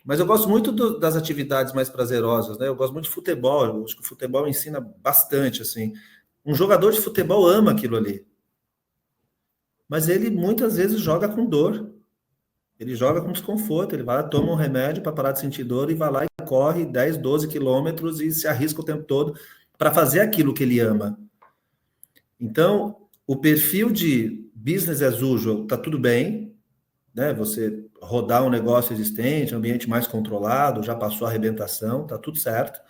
Mas eu gosto muito das atividades mais prazerosas, né? Eu gosto muito de futebol. Eu acho que o futebol ensina bastante, assim. Um jogador de futebol ama aquilo ali. Mas ele muitas vezes joga com dor. Ele joga com desconforto, ele vai lá, toma um remédio para parar de sentir dor e vai lá e corre 10, 12 quilômetros e se arrisca o tempo todo para fazer aquilo que ele ama. Então, o perfil de business as usual está tudo bem, né? Você rodar um negócio existente, um ambiente mais controlado, já passou a arrebentação, está tudo certo.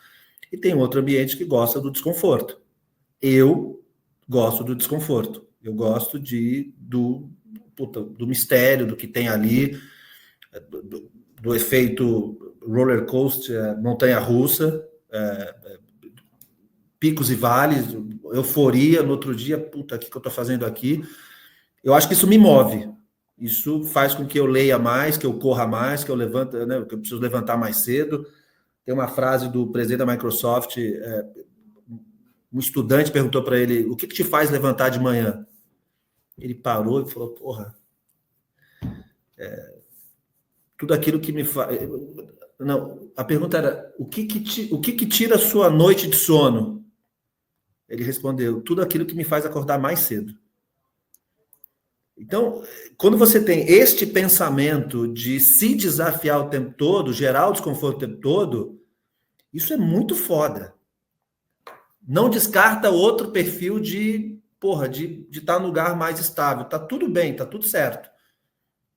E tem outro ambiente que gosta do desconforto. Eu gosto do desconforto. Eu gosto do mistério, do que tem ali, do efeito roller coaster, montanha-russa, picos e vales, euforia no outro dia, puta, o que eu estou fazendo aqui? Eu acho que isso me move. Isso faz com que eu leia mais, que eu corra mais, que eu levante, né, que eu preciso levantar mais cedo. Tem uma frase do presidente da Microsoft, um estudante perguntou para ele, o que te faz levantar de manhã? Ele parou e falou, porra, tudo aquilo que me faz... Não, a pergunta era, o que tira a sua noite de sono? Ele respondeu, tudo aquilo que me faz acordar mais cedo. Então, quando você tem este pensamento de se desafiar o tempo todo, gerar o desconforto o tempo todo, isso é muito foda. Não descarta outro perfil de estar num lugar mais estável. Tá tudo bem, tá tudo certo.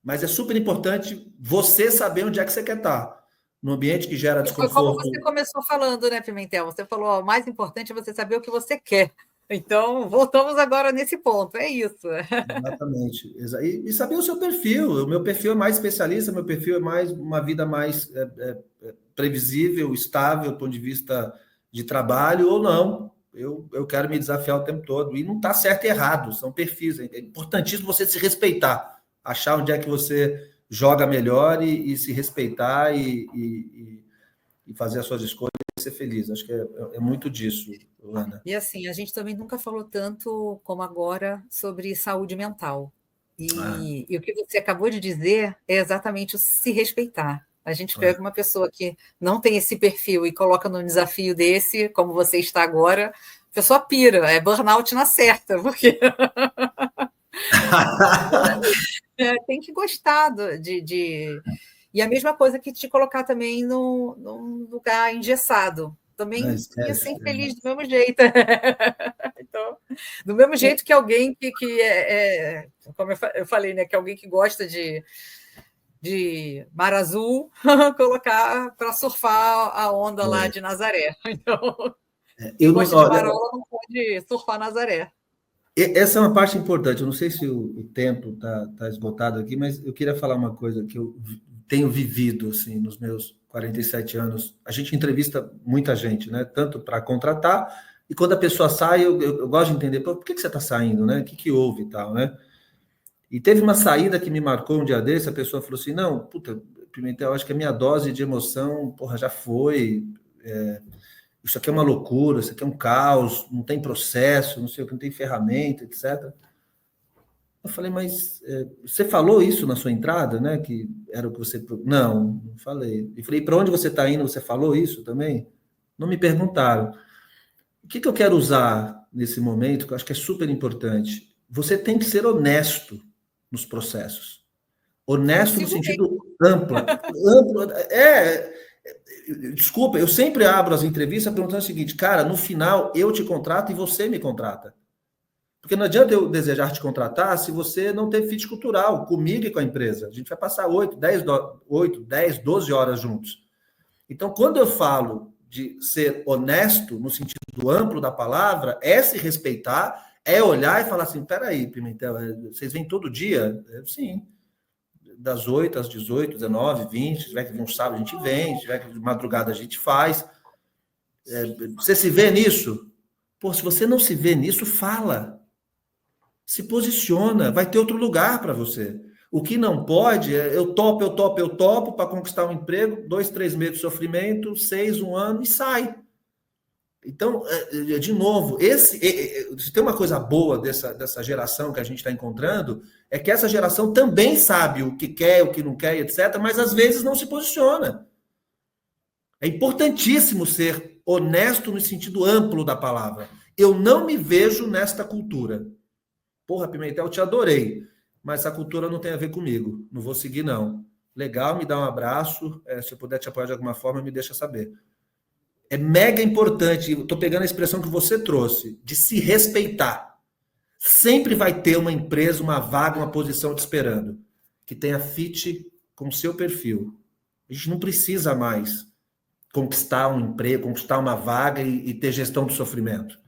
Mas é super importante você saber onde é que você quer estar. No ambiente que gera desconforto. Foi como você começou falando, né, Pimentel? Você falou, o mais importante é você saber o que você quer. Então, voltamos agora nesse ponto, é isso. Exatamente. E saber o seu perfil. O meu perfil é mais especialista, meu perfil é mais uma vida mais previsível, estável, do ponto de vista de trabalho, ou não. Eu quero me desafiar o tempo todo. E não está certo e errado, são perfis. É importantíssimo você se respeitar, achar onde é que você joga melhor e se respeitar e fazer as suas escolhas e ser feliz. Acho que é muito disso, Ana. E assim, a gente também nunca falou tanto como agora sobre saúde mental. E o que você acabou de dizer é exatamente o se respeitar. A gente pega uma pessoa que não tem esse perfil e coloca num desafio desse, como você está agora, a pessoa pira, é burnout na certa, porque tem que gostar de... E a mesma coisa que te colocar também num lugar engessado. também ia esquece. ser infeliz do mesmo jeito. Então, do mesmo jeito que alguém como eu falei, né, que alguém que gosta de mar azul, colocar para surfar a onda lá de Nazaré. Então, quem gosta de marola não pode surfar Nazaré. Essa é uma parte importante. Eu não sei se o tempo está esgotado aqui, mas eu queria falar uma coisa que eu tenho vivido assim, nos meus 47 anos. A gente entrevista muita gente, né? Tanto para contratar, e quando a pessoa sai, eu gosto de entender por que você está saindo, né? O que houve e tal, né? E teve uma saída que me marcou um dia desse, a pessoa falou assim, não, puta, Pimentel, acho que a minha dose de emoção, porra, já foi. Isso aqui é uma loucura, isso aqui é um caos, não tem processo, não sei o que, não tem ferramenta, etc. Eu falei, mas você falou isso na sua entrada, né? Que era o que você... Não falei. E falei, para onde você está indo? Você falou isso também? Não me perguntaram. O que eu quero usar nesse momento, que eu acho que é super importante? Você tem que ser honesto nos processos. Honesto no sentido amplo. Desculpa, eu sempre abro as entrevistas perguntando o seguinte, cara, no final eu te contrato e você me contrata. Porque não adianta eu desejar te contratar se você não tem fit cultural comigo e com a empresa. A gente vai passar 8, 10, 12 horas juntos. Então, quando eu falo de ser honesto no sentido amplo da palavra, é se respeitar, é olhar e falar assim, peraí, Pimentel, vocês vêm todo dia? Sim. Das 8 às 18, 19, 20, se tiver que vir um sábado, a gente vem, se tiver que de madrugada, a gente faz. Você se vê nisso? Pô, se você não se vê nisso, fala. Se posiciona, vai ter outro lugar para você. O que não pode é eu topo para conquistar um emprego, 2, 3 meses de sofrimento, 6, 1 ano e sai. Então, de novo, se tem uma coisa boa dessa geração que a gente está encontrando, é que essa geração também sabe o que quer, o que não quer, etc., mas às vezes não se posiciona. É importantíssimo ser honesto no sentido amplo da palavra. Eu não me vejo nesta cultura. Porra, Pimentel, eu te adorei, mas essa cultura não tem a ver comigo. Não vou seguir, não. Legal, me dá um abraço. Se eu puder te apoiar de alguma forma, me deixa saber. É mega importante, estou pegando a expressão que você trouxe, de se respeitar. Sempre vai ter uma empresa, uma vaga, uma posição te esperando, que tenha fit com o seu perfil. A gente não precisa mais conquistar um emprego, conquistar uma vaga e ter gestão do sofrimento.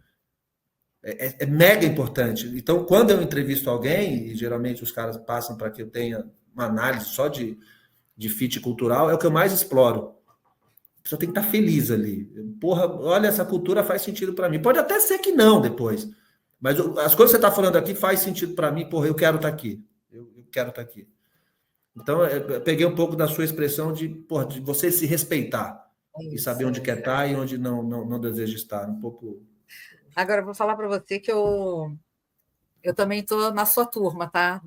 É mega importante. Então, quando eu entrevisto alguém, e geralmente os caras passam para que eu tenha uma análise só de fit cultural, é o que eu mais exploro. A pessoa tem que estar feliz ali. Porra, olha, essa cultura faz sentido para mim. Pode até ser que não depois. Mas as coisas que você está falando aqui faz sentido para mim. Porra, eu quero estar aqui. Eu quero estar aqui. Então, eu peguei um pouco da sua expressão de você se respeitar. E saber onde quer estar e onde não deseja estar. Um pouco... Agora, eu vou falar para você que eu também estou na sua turma, tá?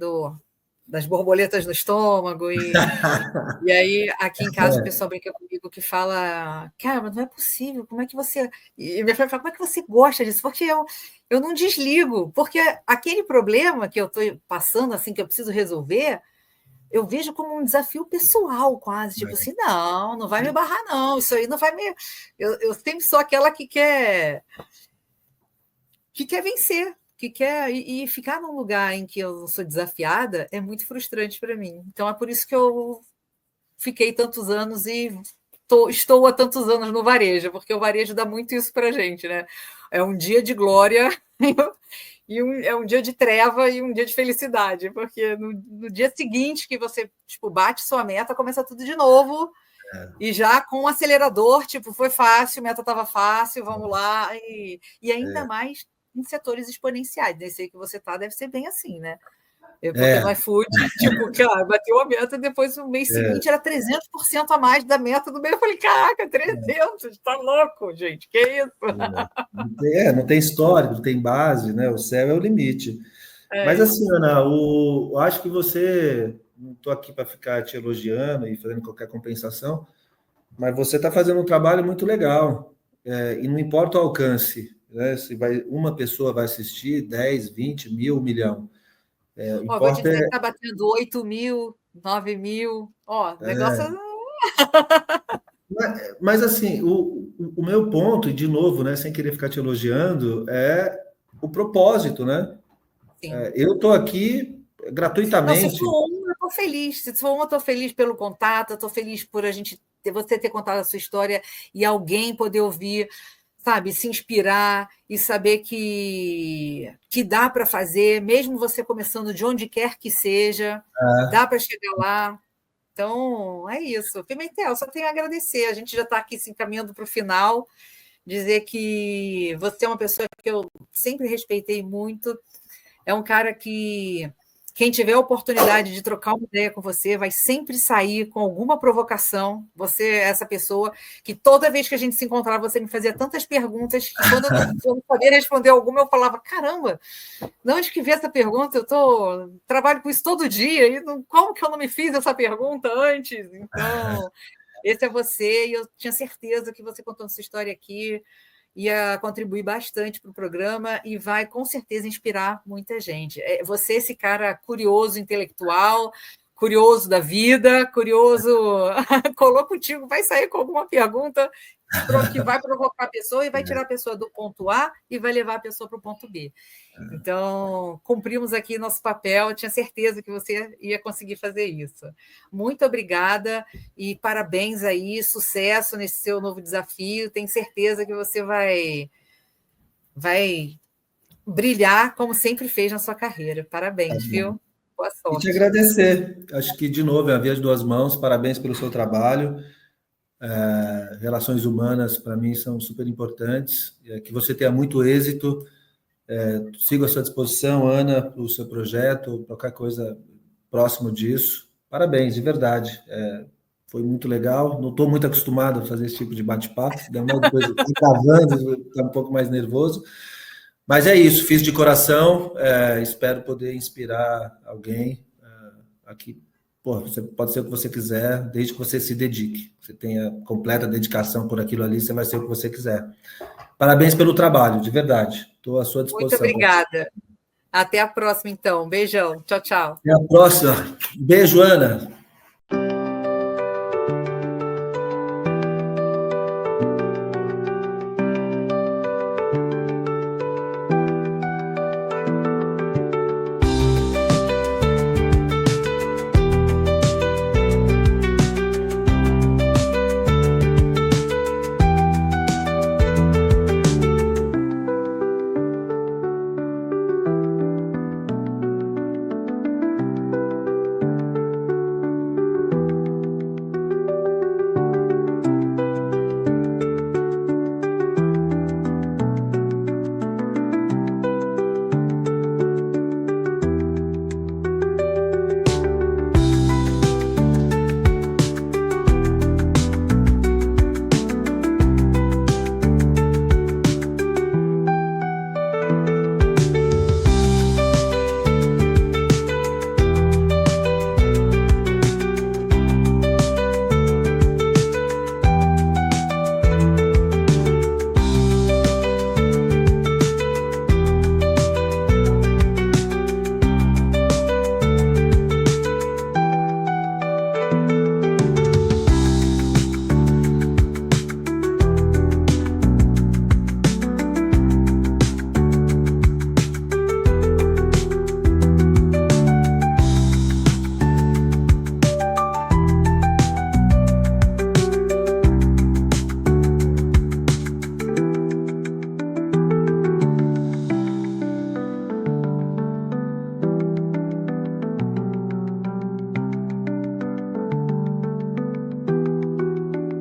Das borboletas no estômago. E aí, aqui em casa, o pessoal brinca comigo que fala, cara, mas não é possível, como é que você... E minha filha fala, como é que você gosta disso? Porque eu não desligo, porque aquele problema que eu estou passando, assim, que eu preciso resolver, eu vejo como um desafio pessoal, quase, tipo assim, não vai me barrar, não, isso aí não vai me... Eu sempre sou aquela que quer vencer, que quer e ficar num lugar em que eu sou desafiada é muito frustrante para mim. Então é por isso que eu fiquei tantos anos e estou há tantos anos no varejo, porque o varejo dá muito isso para a gente, né? É um dia de glória e é um dia de treva e um dia de felicidade, porque no dia seguinte que você bate sua meta, começa tudo de novo. E já com o acelerador, foi fácil, meta estava fácil, vamos lá. E ainda mais em setores exponenciais. Nesse aí que você está, deve ser bem assim, né? Porque no iFood, cara, bateu a meta, depois no mês seguinte era 300% a mais da meta do mês. Eu falei, caraca, 300, tá louco, gente, que isso? Não tem histórico, não tem base, né? O céu é o limite. Mas assim, Ana, eu acho que você... Não estou aqui para ficar te elogiando e fazendo qualquer compensação, mas você está fazendo um trabalho muito legal. E não importa o alcance, né? Se uma pessoa vai assistir, 10, 20, 1.000, 1 milhão. Vou te dizer que está batendo 8 mil, 9 mil. Negócio... Mas assim, o meu ponto, e de novo, né, sem querer ficar te elogiando, é o propósito, né? Sim. Eu estou aqui Não, se gratuitamente. for um, eu estou feliz. Se for um, eu estou feliz pelo contato, eu estou feliz por você ter contado a sua história e alguém poder ouvir, sabe, se inspirar e saber que dá para fazer, mesmo você começando de onde quer que seja, dá para chegar lá. Então, é isso. Pimentel, só tenho a agradecer. A gente já está aqui se encaminhando para o final, dizer que você é uma pessoa que eu sempre respeitei muito, é um cara que quem tiver a oportunidade de trocar uma ideia com você vai sempre sair com alguma provocação. Você é essa pessoa que toda vez que a gente se encontrava, você me fazia tantas perguntas que quando eu não sabia responder alguma, eu falava, caramba, de onde que veio essa pergunta? Trabalho com isso todo dia, e como que eu não me fiz essa pergunta antes? Então, esse é você, e eu tinha certeza que você contando sua história aqui ia contribuir bastante para o programa e vai, com certeza, inspirar muita gente. Você, esse cara curioso, intelectual, curioso da vida, curioso, colou contigo, vai sair com alguma pergunta que vai provocar a pessoa e vai tirar a pessoa do ponto A e vai levar a pessoa para o ponto B. Então, cumprimos aqui nosso papel, eu tinha certeza que você ia conseguir fazer isso. Muito obrigada e parabéns aí, sucesso nesse seu novo desafio. Tenho certeza que você vai brilhar como sempre fez na sua carreira. Parabéns, viu? Boa E te sorte. agradecer. Acho que, de novo, é a via de duas mãos. Parabéns pelo seu trabalho. Relações humanas, para mim, são super importantes. Que você tenha muito êxito. Sigo à sua disposição, Ana, para o seu projeto, qualquer coisa próximo disso. Parabéns, de verdade. Foi muito legal. Não estou muito acostumado a fazer esse tipo de bate-papo, ainda mais depois de gravando, está um pouco mais nervoso. Mas é isso, fiz de coração. Espero poder inspirar alguém aqui. Pô, você pode ser o que você quiser, desde que você se dedique. Você tenha completa dedicação por aquilo ali, você vai ser o que você quiser. Parabéns pelo trabalho, de verdade. Estou à sua Muito disposição. obrigada. Até a próxima, então. Beijão. Tchau, tchau. Até a próxima. Beijo, Ana.